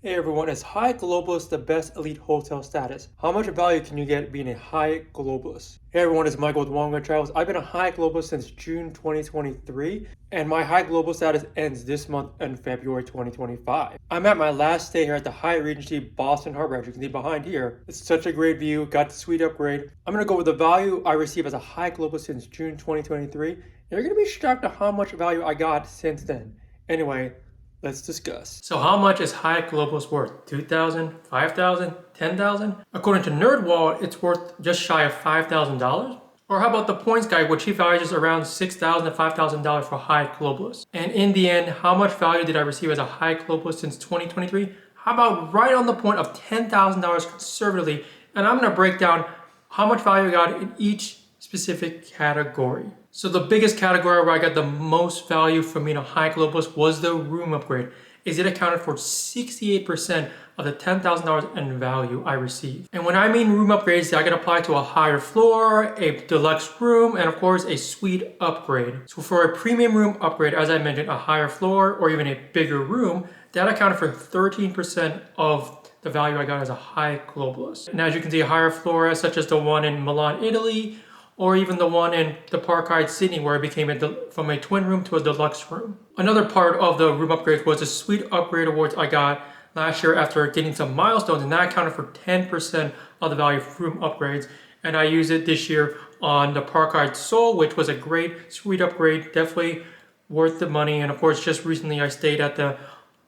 Hey everyone, is Hyatt Globalist the best elite hotel status? How much value can you get being a Hyatt Globalist? Hey everyone, it's Michael with Wonga Travels. I've been a Hyatt Globalist since June 2023, and my Hyatt Global status ends this month in February 2025. I'm at my last stay here at the Hyatt Regency Boston Harbor, as you can see behind here. It's such a great view, got the suite upgrade. I'm gonna go with the value I received as a Hyatt Globalist since June 2023, and you're gonna be shocked at how much value I got since then. Anyway, let's discuss. So how much is Hyatt Globalist worth? 2,000, 5,000, 10,000? According to NerdWallet, it's worth just shy of $5,000. Or how about the points guy, which he values around $6,000 to $5,000 for Hyatt Globalist? And in the end, how much value did I receive as a Hyatt Globalist since 2023? How about right on the point of $10,000 conservatively? And I'm gonna break down how much value I got in each specific category. So the biggest category where I got the most value from being a Hyatt Globalist was the room upgrade, as it accounted for 68% of the $10,000 in value I received. And when I mean room upgrades, I can apply to a higher floor, a deluxe room, and of course a suite upgrade. So for a premium room upgrade, as I mentioned, a higher floor or even a bigger room, that accounted for 13% of the value I got as a Hyatt Globalist. And as you can see, higher floors such as the one in Milan, Italy, or even the one in the Park Hyatt Sydney where it became from a twin room to a deluxe room. Another part of the room upgrades was the suite upgrade awards I got last year after getting some milestones, and that accounted for 10% of the value of room upgrades. And I used it this year on the Park Hyatt Seoul, which was a great suite upgrade, definitely worth the money. And of course, just recently I stayed at the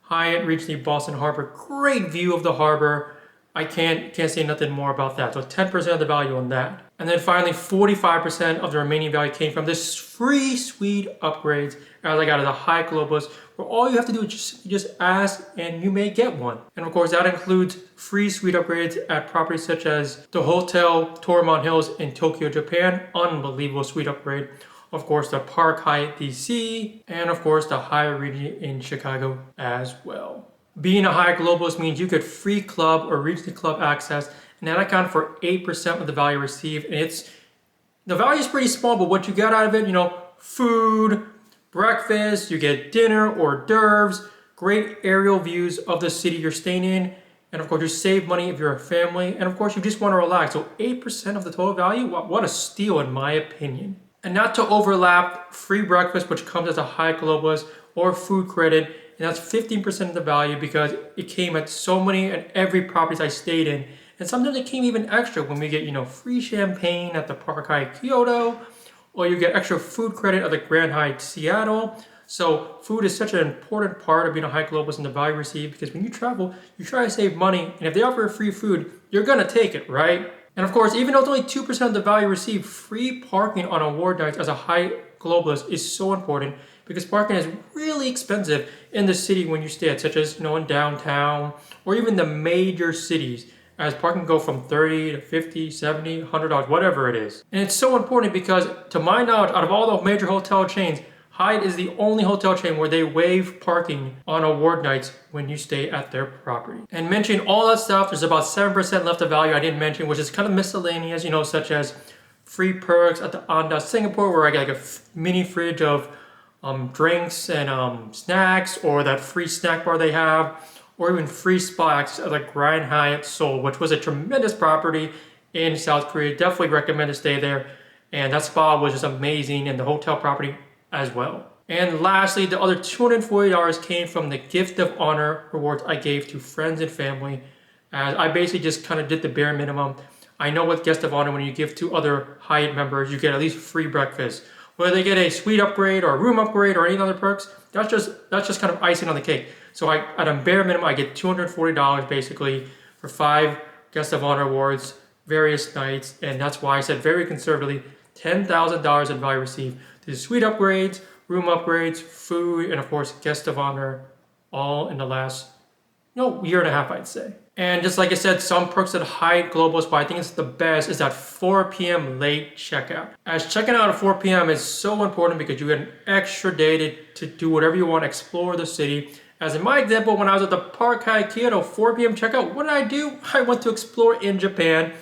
Hyatt Regency Boston Harbor. Great view of the harbor. I can't say nothing more about that. So 10% of the value on that. And then finally, 45% of the remaining value came from this free suite upgrades as I got as a Hyatt Globalist, where all you have to do is just ask and you may get one. And of course, that includes free suite upgrades at properties such as the Hotel Toromont Hills in Tokyo, Japan. Unbelievable suite upgrade. Of course, the Park Hyatt DC, and of course, the Hyatt Regency in Chicago as well. Being a Hyatt Globalist means you get free club or Regency Club access, and that accounted for 8% of the value received. And the value is pretty small, but what you get out of it, food, breakfast, you get dinner, hors d'oeuvres, great aerial views of the city you're staying in, and of course you save money if you're a family, and of course you just want to relax. So 8% of the total value, what a steal in my opinion. And not to overlap, free breakfast, which comes as a Hyatt Globalist, or food credit, and that's 15% of the value because it came at so many and every properties I stayed in. And sometimes it came even extra when we get, free champagne at the Park Hyatt Kyoto, or you get extra food credit at the Grand Hyatt Seattle. So food is such an important part of being a Hyatt Globalist and the value received, because when you travel, you try to save money, and if they offer free food, you're gonna take it, right? And of course, even though it's only 2% of the value received, free parking on award nights as a Hyatt Globalist is so important, because parking is really expensive in the city when you stay at, such as in downtown or even the major cities, as parking go from $30 to $50, $70, $100, whatever it is. And it's so important because, to my knowledge, out of all the major hotel chains, Hyatt is the only hotel chain where they waive parking on award nights when you stay at their property. And mentioning all that stuff, there's about 7% left of value I didn't mention, which is kind of miscellaneous, such as free perks at the Anda Singapore, where I get like a mini fridge of drinks and snacks, or that free snack bar they have, or even free spa access at the Grand Hyatt Seoul, which was a tremendous property in South Korea. Definitely recommend to stay there. And that spa was just amazing, and the hotel property as well. And lastly, the other $240 came from the gift of honor rewards I gave to friends and family, as I basically just kind of did the bare minimum. I know with guest of honor, when you give to other Hyatt members, you get at least free breakfast. Whether they get a suite upgrade or a room upgrade or any other perks, that's just kind of icing on the cake. So at a bare minimum, I get $240 basically for 5 guest of honor awards, various nights, and that's why I said very conservatively, $10,000 in value received. There's suite upgrades, room upgrades, food, and of course guest of honor, all in the last year and a half, I'd say. And just like I said, some perks at Hyatt Globalist, but I think it's the best, is that 4 p.m. late checkout. As checking out at 4 p.m. is so important because you get an extra day to do whatever you want, explore the city. As in my example, when I was at the Park Hyatt Kyoto, 4 p.m. checkout, what did I do? I went to explore in Japan.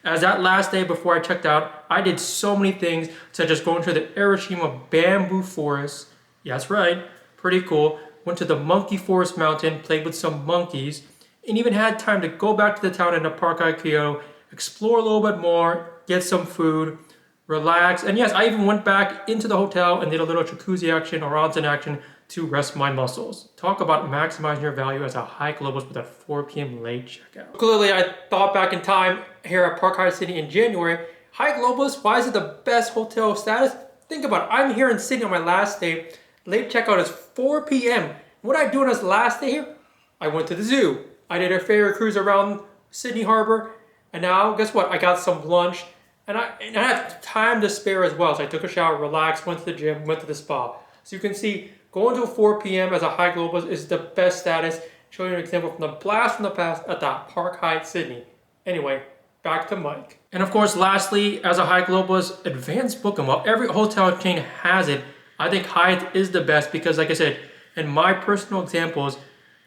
As that last day before I checked out, I did so many things, such as going to the Arashima Bamboo Forest. Yeah, that's right, pretty cool. Went to the Monkey Forest Mountain, played with some monkeys, and even had time to go back to the town in the Park Hyatt Kyoto, explore a little bit more, get some food, relax. And yes, I even went back into the hotel and did a little jacuzzi action or onsen action to rest my muscles. Talk about maximizing your value as a Hyatt Globalist with a 4 p.m. late checkout. Clearly, I thought back in time here at Park Hyatt Sydney in January. Hyatt Globalist, why is it the best hotel status? Think about it. I'm here in Sydney on my last day. Late checkout is 4 p.m. What did I do on this last day here? I went to the zoo. I did a ferry cruise around Sydney Harbor. And now, guess what? I got some lunch. And I had time to spare as well. So I took a shower, relaxed, went to the gym, went to the spa. So you can see, going to 4 p.m. as a Hyatt Globalist is the best status. Showing you an example from the blast from the past at the Park Hyatt Sydney. Anyway, back to Mike. And of course, lastly, as a Hyatt Globalist, advanced booking. While every hotel chain has it, I think Hyatt is the best because, like I said, in my personal examples,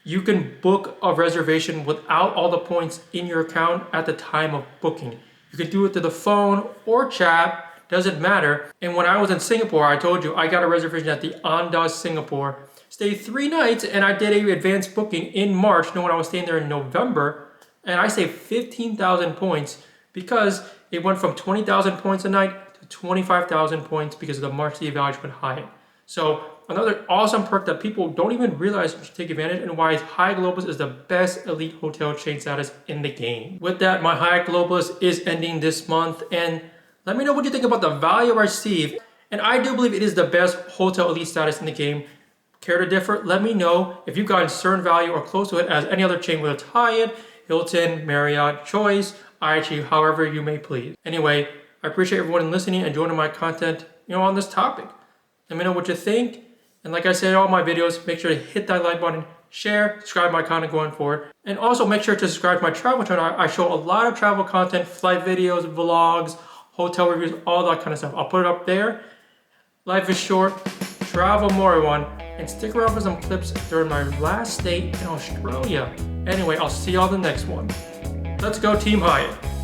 you can book a reservation without all the points in your account at the time of booking. You can do it to the phone or chat, doesn't matter. And when I was in Singapore, I told you I got a reservation at the Andaz Singapore, stayed 3 nights, and I did a advanced booking in March, knowing I was staying there in November, and I saved 15,000 points because it went from 20,000 points a night to 25,000 points because of the monthly evaluation with Hyatt. So another awesome perk that people don't even realize you should take advantage and why Hyatt Globalist is the best elite hotel chain status in the game. With that, my Hyatt Globalist is ending this month, and let me know what you think about the value I received. And I do believe it is the best hotel elite status in the game. Care to differ? Let me know if you've gotten certain value or close to it as any other chain, whether it's Hyatt, Hilton, Marriott, Choice, IHG, however you may please. Anyway, I appreciate everyone listening and joining my content, on this topic. Let me know what you think. And like I say in all my videos, make sure to hit that like button, share, subscribe to my content going forward. And also make sure to subscribe to my travel channel. I show a lot of travel content, flight videos, vlogs, hotel reviews, all that kind of stuff. I'll put it up there. Life is short. Travel more, everyone. And stick around for some clips during my last stay in Australia. Anyway, I'll see y'all in the next one. Let's go Team Hyatt.